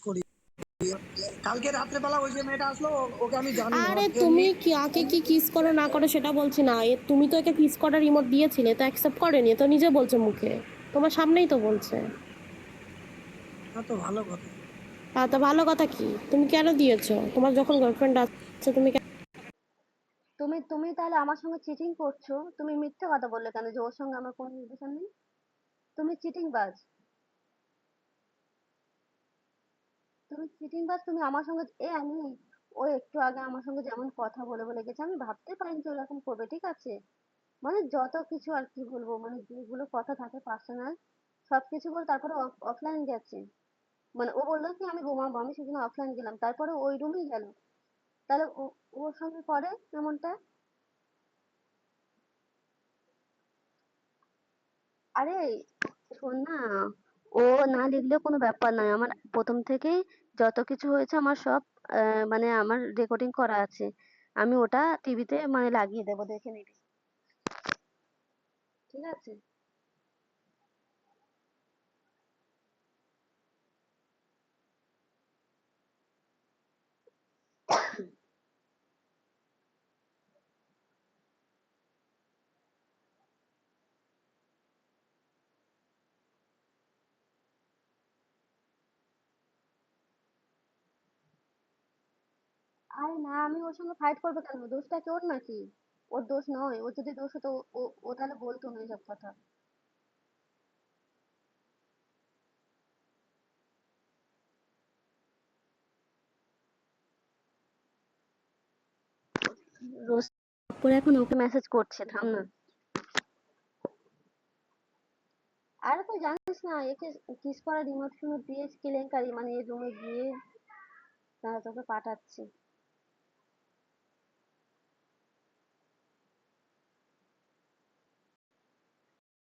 করি। কালকে রাত্রেবেলা ওই যে মেয়েটা আসলো ওকে আমি জানি না আরে এমনি। তুমি কাকে কি কিস করো না করো সেটা বলছি না, তুমি তো একে কিস করার রিমোট দিয়েছিলে, তো অ্যাকসেপ্ট করেনি, তো নিজে বলছে মুখে, তোমার সামনেই তো বলছে। না তো ভালো কথা। তা ভালো কথা কি, তুমি কেন দিয়েছো? তোমার যখন গার্লফ্রেন্ড আছে তুমি তুমি তুমি তাহলে আমার সঙ্গে চিটিং করছো? তুমি মিথ্যে কথা বললে কেন যে ওর সঙ্গে আমার কোনো রিলেশন নেই? তুমি চিটিং বাজ। তুমি চিটিং বাজ। তুমি আমার সঙ্গে আমি ও একটু আগে আমার সঙ্গে যেমন কথা বলে বলে গেছে, আমি ভাবতে পারিনি যে এরকম করবে, ঠিক আছে? মানে যত কিছু আর কি বলবো, মানে যেগুলো কথা থাকে পার্সোনাল সবকিছু বলে তারপরে অফলাইন গেছে। মানে ও বললো কি আমি ঘুমাবো, আমি সেদিন অফলাইন গেলাম, তারপরে ওই রুমেই গেল। তাহলে ওর সঙ্গে করে এমনটা? আরে শোন না, ও না লিখলেও কোনো ব্যাপার নয়। আমার প্রথম থেকেই যত কিছু হয়েছে আমার সব মানে আমার রেকর্ডিং করা আছে। আমি ওটা টিভিতে মানে লাগিয়ে দেবো, দেখে নিবি, ঠিক আছে? আরে না, আমি ওর সঙ্গে ফাইট করবো কেন? দোষটা কি ওর নাকি? ওর দোষ নয়। ওর যদি দোষ হতো ও ও তাহলে বলতো না এসব কথা। রোজ করে এখন ওকে মেসেজ করছে, থাম না। আরে তুই জানিস না, একে কিস করা রিমোট ফিমোট দিয়ে কেলেঙ্কারি, মানে এই রুমে গিয়ে তারা তোকে পাঠাচ্ছে।